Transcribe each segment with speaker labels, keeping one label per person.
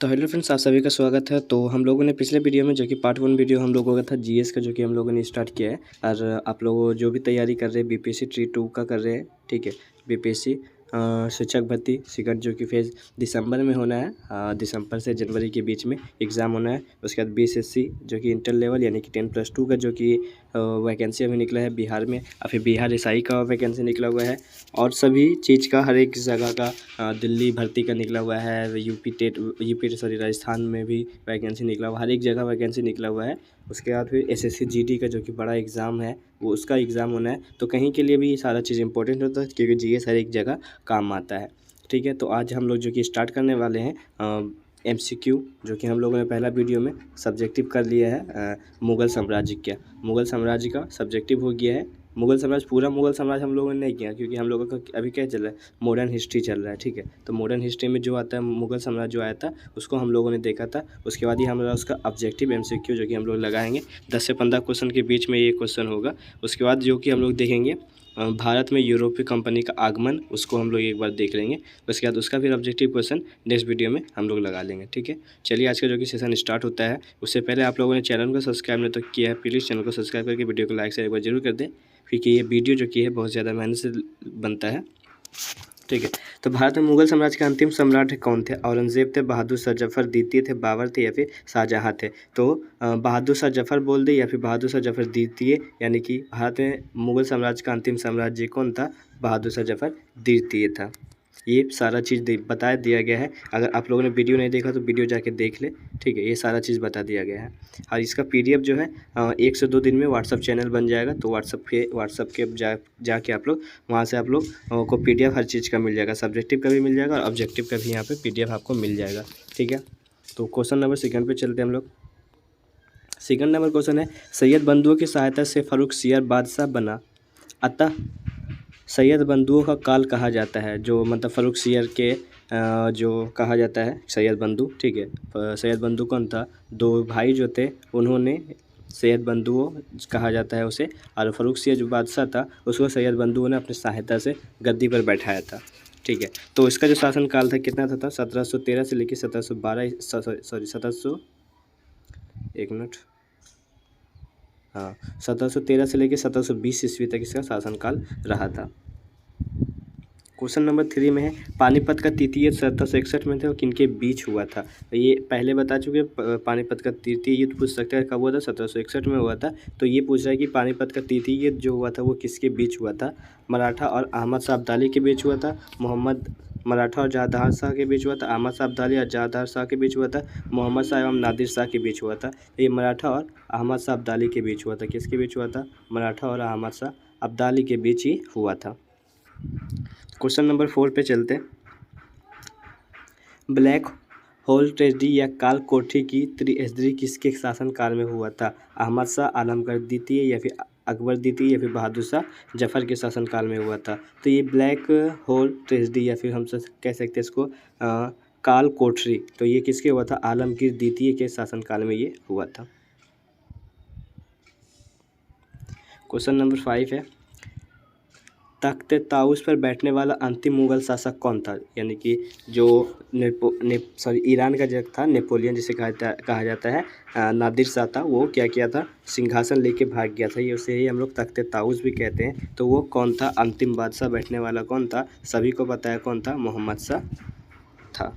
Speaker 1: तो hello friends, आप सभी का स्वागत है। तो हम लोगों ने पिछले वीडियो में जो कि पार्ट 1 वीडियो हम लोगों का था जीएस का, जो कि हम लोगों ने स्टार्ट किया है। और आप लोग जो भी तैयारी कर रहे हैं बीपीएससी ट्री 2 का कर रहे हैं, ठीक है। बीपीएससी शिक्षक भर्ती शिखर जो कि फेज़ दिसंबर में होना है। दिसंबर से जनवरी के बीच में एग्ज़ाम होना है। उसके बाद बीएसएससी जो कि इंटर लेवल यानी कि 10+2 का जो कि वैकेंसी अभी निकला है बिहार में, और फिर बिहार एसआई का वैकेंसी निकला हुआ है। और सभी चीज़ का हर एक जगह का दिल्ली भर्ती का निकला हुआ है। यूपी सॉरी राजस्थान में भी वैकेंसी निकला हुआ, हर एक जगह वैकेंसी निकला हुआ है। उसके बाद फिर एसएससी जीडी का जो कि बड़ा एग्ज़ाम है, वो उसका एग्ज़ाम होना है। तो कहीं के लिए भी ये सारा चीज़ इंपॉर्टेंट होता है, क्योंकि जीएस हर एक जगह काम आता है, ठीक है। तो आज हम लोग जो कि स्टार्ट करने वाले हैं एमसीक्यू, जो कि हम लोगों ने पहला वीडियो में सब्जेक्टिव कर लिया है। मुग़ल साम्राज्य का सब्जेक्टिव हो गया है। पूरा मुग़ल साम्राज्य हम लोगों ने नहीं किया, क्योंकि हम लोगों का अभी क्या चल रहा है, मॉडर्न हिस्ट्री चल रहा है, ठीक है। तो मॉडर्न हिस्ट्री में जो आता है मुग़ल साम्राज्य जो आया था, उसको हम लोगों ने देखा था। उसके बाद ही हमारा उसका ऑब्जेक्टिव एमसीक्यू जो कि हम लोग लगाएंगे। 10 से 15 क्वेश्चन के बीच में ये क्वेश्चन होगा। उसके बाद जो कि हम लोग देखेंगे भारत में यूरोपीय कंपनी का आगमन, उसको हम लोग एक बार देख लेंगे। उसके बाद उसका फिर ऑब्जेक्टिव क्वेश्चन नेक्स्ट वीडियो में हम लोग लगा लेंगे, ठीक है। चलिए आज का जो कि सेशन स्टार्ट होता है। उससे पहले आप लोगों ने चैनल को सब्सक्राइब नहीं तो किया है, प्लीज़ चैनल को सब्सक्राइब करके वीडियो को लाइक से एक बार जरूर कर दें, क्योंकि ये वीडियो जो कि है बहुत ज़्यादा मेहनत से बनता है, ठीक है। तो भारत में मुगल साम्राज्य के अंतिम सम्राट कौन थे? औरंगजेब थे, बहादुर शाह जफर द्वितीय थे, बाबर थे, या फिर शाहजहाँ थे? तो बहादुर शाह जफर बोल दे या फिर बहादुर शाह जफर द्वितीय, यानी कि भारत में मुगल साम्राज्य का अंतिम साम्राज्य कौन था? बहादुर शाह जफर द्वितीय था। ये सारा चीज़ बता दिया गया है। अगर आप लोगों ने वीडियो नहीं देखा तो वीडियो जाके देख ले, ठीक है। ये सारा चीज़ बता दिया गया है। और इसका पीडीएफ जो है 1 से 2 दिन में व्हाट्सअप चैनल बन जाएगा। तो व्हाट्सअप के जाके आप लोग वहाँ से आप लोग को पीडीएफ हर चीज़ का मिल जाएगा, सब्जेक्टिव का भी मिल जाएगा और ऑब्जेक्टिव का भी यहाँ पे पीडीएफ आपको मिल जाएगा, ठीक है। तो क्वेश्चन नंबर सेकंड पे चलते हैं हम लोग। सेकंड नंबर क्वेश्चन है, सैयद बंधुओं की सहायता से फर्रुखसियर बादशाह बना, अतः सैयद बंधुओं का काल कहा जाता है। जो मतलब फर्रुखसियर के जो कहा जाता है सैयद बंधु, ठीक है। सैयद बंधु कौन था? 2 भाई जो थे, उन्होंने सैयद बंधुओं कहा जाता है उसे। और फर्रुखसियर जो बादशाह था, उसको सैयद बंधुओं ने अपनी सहायता से गद्दी पर बैठाया था, ठीक है। तो इसका जो शासनकाल था कितना था? 1713 से लेकर 1712 सॉरी 1700 एक मिनट, हाँ 1713 से लेकर 1720 ईस्वी तक इसका शासनकाल रहा था। क्वेश्चन नंबर 3 में है, पानीपत का तृतीय युद्ध 1761 में थे और किनके बीच हुआ था? तो ये पहले बता चुके, पानीपत का तृतीय युद्ध पूछ सकते हैं कब हुआ था? 1761 में हुआ था। तो ये पूछ रहा है कि पानीपत का तृतीय युद्ध जो हुआ था वो किसके बीच हुआ था? मराठा और अहमद शाह अब्दाली के बीच हुआ था, मोहम्मद मराठा और जहांदार शाह के बीच हुआ था, अहमद शाह अब्दाली और जहांदार शाह के बीच हुआ था, मोहम्मद शाह एवं नादिर शाह के बीच हुआ था। ये मराठा और अहमद शाह अब्दाली के बीच हुआ था। किसके बीच हुआ था? मराठा और अहमद शाह अब्दाली के बीच ही हुआ था। क्वेश्चन नंबर 4 पे चलते हैं। ब्लैक होल ट्रेजेडी या काल कोठरी की त्रिशरी किसके शासनकाल में हुआ था? अहमद शाह आलमगीर द्वितीय, या फिर अकबर द्वितीय, या फिर बहादुर शाह जफर के शासनकाल में हुआ था? तो ये ब्लैक होल ट्रेजेडी या फिर हम कह सकते हैं इसको काल कोठरी, तो ये किसके हुआ था? आलमगीर द्वितीय के शासनकाल में ये हुआ था। क्वेश्चन नंबर 5 है, तख्ते ताउस पर बैठने वाला अंतिम मुगल शासक कौन था? यानी कि जो ईरान का जो था नेपोलियन जिसे कहा जाता है, नादिर शाह था, वो क्या किया था? सिंहासन लेके भाग गया था। ये उसे ही हम लोग तख्ते ताउस भी कहते हैं। तो वो कौन था? अंतिम बादशाह बैठने वाला कौन था? सभी को पता है कौन था? मोहम्मद शाह था।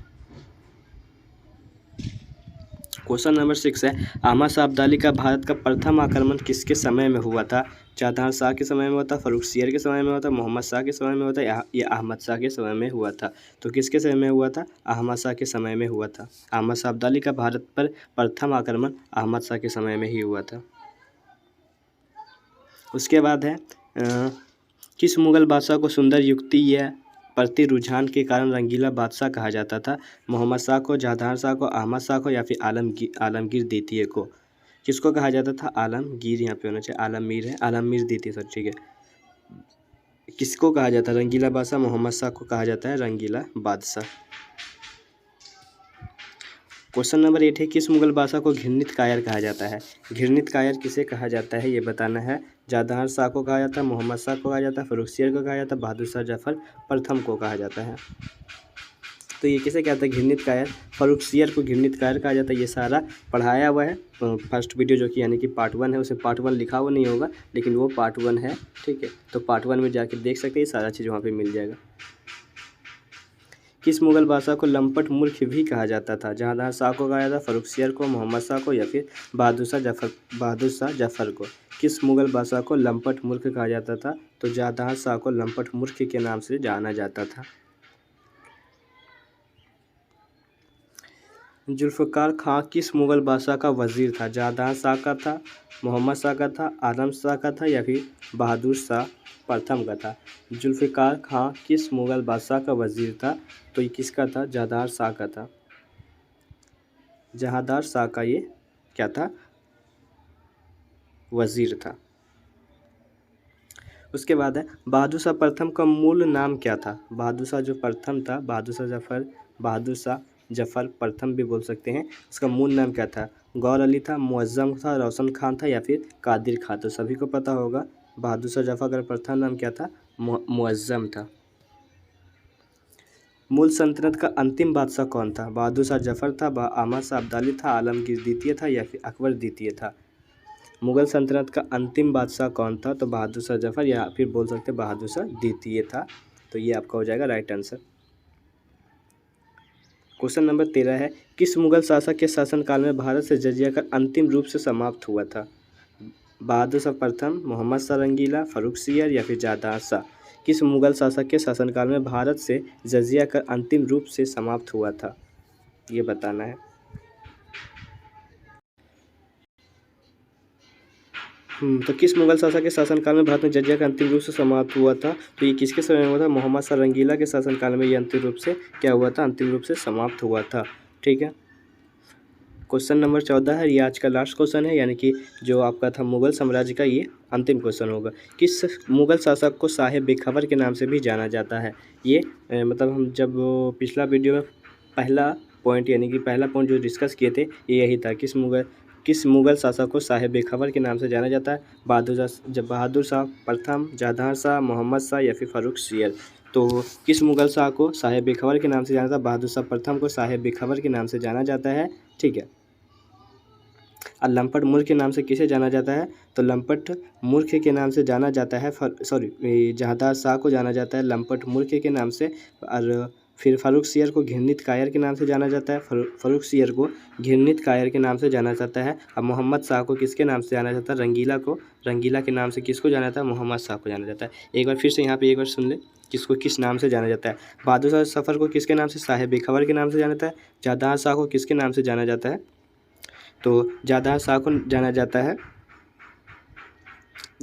Speaker 1: क्वेश्चन नंबर 6 है, अहमद शाह अब्दाली का भारत का प्रथम आक्रमण किसके समय में हुआ था? जहांदार शाह के समय में हुआ था, फर्रुखसियर के समय में हुआ था, मोहम्मद शाह के समय में हुआ था, या अहमद शाह के समय में हुआ था? तो किसके समय में हुआ था? अहमद शाह के समय में हुआ था। अहमद शाह अब्दाली का भारत पर प्रथम आक्रमण अहमद शाह के समय में ही हुआ था। उसके बाद है किस मुगल बादशाह को सुंदर युक्ति या प्रति रुझान के कारण रंगीला बादशाह कहा जाता था? मोहम्मद शाह को, जहांदार शाह को, अहमद शाह को, या फिर आलमगीर द्वितीय को? किसको कहा जाता था? आलमगीर यहाँ पे होना चाहिए, आलमगीर है, आलमगीर द्वितीय सर, ठीक है। किसको कहा जाता है रंगीला बादशाह? मोहम्मद शाह को कहा जाता है रंगीला बादशाह। क्वेश्चन नंबर 8 है, किस मुगल बादशाह को घृणित कायर कहा जाता है? घृणित कायर किसे कहा जाता है ये बताना है। जहांदार शाह को कहा जाता है, मोहम्मद शाह को कहा जाता है, फर्रुखसियर को कहा जाता है, बहादुर शाह जफर प्रथम को कहा जाता है। तो ये किसे कहता है, घृणित कायर। फर्रुखसियर को घृणित कायर कहा जाता है। ये सारा पढ़ाया हुआ है फर्स्ट वीडियो जो कि यानी कि पार्ट 1 है, उसे पार्ट 1 लिखा हुआ नहीं होगा लेकिन वो पार्ट 1 है, ठीक है। तो पार्ट 1 में जाकर देख सकते हैं, सारा चीज़ वहाँ पे मिल जाएगा। किस मुगल बादशाह को लंपट मूर्ख भी कहा जाता था? जहांदार शाह को कहा जाता, फर्रुखसियर को, मोहम्मद शाह को, या फिर बहादुर शाह जफर को। किस मुगल बादशाह को लंपट मूर्ख कहा जाता था? तो जहांदार शाह को लंपट मूर्ख के नाम से जाना जाता था। जुल्फ़िकार खां किस मुगल बादशाह का वजीर था? जहांदार शाह का था, मोहम्मद शाह का था, आलम शाह का था, या फिर बहादुर शाह प्रथम का था? जुल्फ़िकार खां किस मुगल बादशाह का वजीर था? तो ये किसका था? जहांदार शाह का था। जहांदार शाह का ये क्या था? वजीर था। उसके बाद है बहादुर शाह प्रथम का मूल नाम क्या था? बहादुर शाह जो प्रथम था, बहादुर शाह जफर प्रथम भी बोल सकते हैं, उसका मूल नाम क्या था? गौर अली था, मुअज्जम था, रोशन खान था, या फिर कादिर खान? तो सभी को पता होगा बहादुर शाह जफर का प्रथम नाम क्या था? मुअज्जम था। मूल सल्तनत का अंतिम बादशाह कौन था? बहादुर शाह जफर था, अहमद शाह अब्दाली था, आलमगीर द्वितीय था, या फिर अकबर द्वितीय था? मुगल सल्तनत का अंतिम बादशाह कौन था? तो बहादुर शाह जफर, या फिर बोल सकते बहादुर शाह द्वितीय था। तो ये आपका हो जाएगा राइट आंसर। क्वेश्चन नंबर 13 है, किस मुगल शासक के शासनकाल में भारत से जजिया कर अंतिम रूप से समाप्त हुआ था? बहादुर शाह प्रथम, मोहम्मद शाह रंगीला, फर्रुखसियर, या फिर जहांदार शाह? किस मुगल शासक के शासनकाल में भारत से जजिया कर अंतिम रूप से समाप्त हुआ था? ये बताना है। तो किस मुगल शासक के शासनकाल में भारत में जजिया का अंतिम रूप से समाप्त हुआ था? तो ये किसके समय में हुआ था? मोहम्मद शाह रंगीला के शासनकाल में ये अंतिम रूप से क्या हुआ था? अंतिम रूप से समाप्त हुआ था, ठीक है। क्वेश्चन नंबर 14 है, ये आज का लास्ट क्वेश्चन है, यानी कि जो आपका था मुगल साम्राज्य का, ये अंतिम क्वेश्चन होगा। किस मुगल शासक को साहिब बेखबर के नाम से भी जाना जाता है? ये मतलब हम जब पिछला वीडियो में पहला पॉइंट यानी कि पहला पॉइंट जो डिस्कस किए थे, ये यही था। किस मुगल शासक को साहिब बेखबर के नाम से जाना जाता है? बहादुर शाह प्रथम, जहांदार शाह, मोहम्मद शाह, या फिर फर्रुखसियर? तो किस मुगल शाह को साहिब बेखबर के नाम से जाना जाता है? बहादुर शाह प्रथम को साहिब बेखबर के नाम से जाना जाता है, ठीक है। और लंपट मूर्ख के नाम से किसे जाना जाता है? तो लंपट मूर्ख के नाम से जाना जाता है जहांदार शाह को जाना जाता है लंपट मूर्ख के नाम से। और फिर फर्रुखसियर को घृणित कायर के नाम से जाना जाता है, फर्रुखसियर को घृणित कायर के नाम से जाना जाता है। अब मोहम्मद शाह को किसके नाम से जाना जाता है? रंगीला के नाम से किसको जाना जाता है? मोहम्मद शाह को जाना जाता है। एक बार फिर से यहाँ पे एक बार सुन ले, किसको किस नाम से जाना जाता है? बहादुर शाह जफर को किसके नाम से? साहिब बेखबर के नाम से जाना जाता है। जहांदार शाह को किसके नाम से जाना जाता है? तो जहांदार शाह को जाना जाता है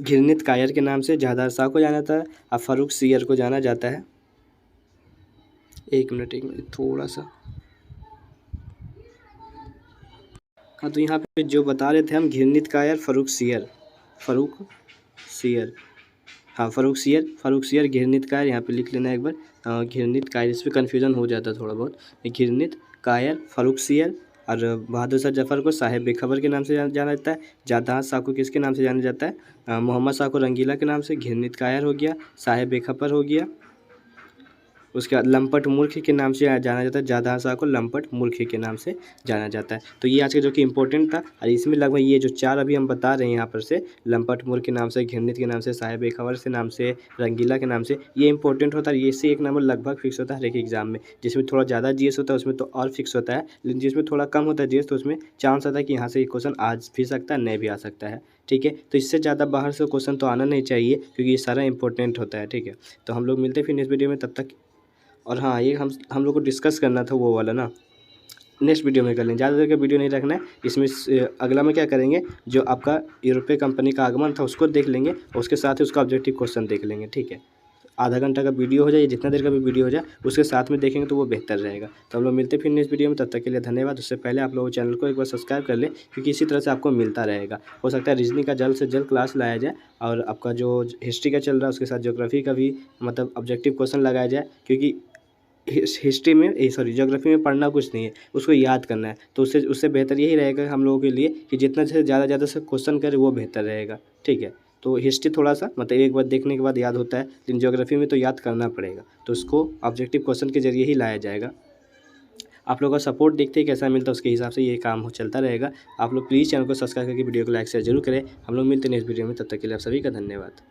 Speaker 1: घृणित कायर के नाम से, जहांदार शाह को जाना जाता है। और फर्रुखसियर को जाना जाता है, एक मिनट थोड़ा सा, हाँ तो यहाँ पे जो बता रहे थे हम, घृणित कायर फर्रुखसियर, हाँ फर्रुखसियर घृणित कायर, यहाँ पे लिख लेना एक बार। घृणित कायर, इस पर कन्फ्यूजन हो जाता है थोड़ा बहुत। घृणित कायर फर्रुखसियर। और बहादुर शाह जफर को साहिब बेखबर के नाम से जाना जाता है। जहांदार शाह को किसके नाम से जाना जाता है? मोहम्मद शाह को रंगीला के नाम से। घृणित कायर हो गया, साहिब बेखबर हो गया। उसके बाद लंपट मूर्ख के नाम से जाना जाता है। जहांदार शाह को लंपट मूर्ख के नाम से जाना जाता है। तो ये आज का जो कि इम्पोर्टेंट था, और इसमें लगभग ये जो 4 अभी हम बता रहे हैं यहाँ पर से, लंपट मूर्ख के नाम से, घृणित के नाम से, साहिब बेखबर से नाम से, रंगीला के नाम से, ये इंपॉर्टेंट होता है। इससे एक नंबर लगभग फिक्स होता है हर एक एग्जाम में। जिसमें थोड़ा ज़्यादा जीएस होता है उसमें तो और फिक्स होता है, लेकिन जिसमें थोड़ा कम होता है जीएस तो उसमें चांस आता है कि यहाँ से एक क्वेश्चन आ भी सकता है, नहीं भी आ सकता है, ठीक है। तो इससे ज़्यादा बाहर से क्वेश्चन तो आना नहीं चाहिए, क्योंकि ये सारा इंपॉर्टेंट होता है, ठीक है। तो हम लोग मिलते हैं फिर नेक्स्ट वीडियो में, तब तक। और हाँ, ये हम लोग को डिस्कस करना था वो वाला ना, नेक्स्ट वीडियो में कर लेंगे, ज़्यादा देर का वीडियो नहीं रखना है इसमें। अगला में क्या करेंगे, जो आपका यूरोपीय कंपनी का आगमन था उसको देख लेंगे, और उसके साथ ही उसका ऑब्जेक्टिव क्वेश्चन देख लेंगे, ठीक है। आधा घंटा का वीडियो हो जाए, जितना देर का भी वीडियो हो जाए, उसके साथ में देखेंगे तो वो बेहतर रहेगा। तो हम लोग मिलते फिर नेक्स्ट वीडियो में, तब तक के लिए धन्यवाद। उससे पहले आप लोग चैनल को एक बार सब्सक्राइब कर ले, क्योंकि इसी तरह से आपको मिलता रहेगा। हो सकता है रीजनिंग का जल्द से जल्द क्लास लाया जाए, और आपका जो हिस्ट्री का चल रहा है उसके साथ ज्योग्राफी का भी मतलब ऑब्जेक्टिव क्वेश्चन लगाया जाए, क्योंकि हिस्ट्री में ज्योग्राफी में पढ़ना कुछ नहीं है, उसको याद करना है। तो उससे बेहतर यही रहेगा हम लोगों के लिए कि जितना से ज़्यादा से क्वेश्चन करें वो बेहतर रहेगा, ठीक है। तो हिस्ट्री थोड़ा सा मतलब एक बार देखने के बाद याद होता है, लेकिन ज्योग्राफी में तो याद करना पड़ेगा, तो उसको ऑब्जेक्टिव क्वेश्चन के जरिए ही लाया जाएगा। आप लोगों का सपोर्ट देखते हैं कैसा मिलता है, उसके हिसाब से ये काम चलता रहेगा। आप लोग प्लीज़ चैनल को सब्सक्राइब करके वीडियो को लाइक शेयर जरूर करें। हम लोग मिलते हैं नेक्स्ट वीडियो में, तब तक के लिए आप सभी का धन्यवाद।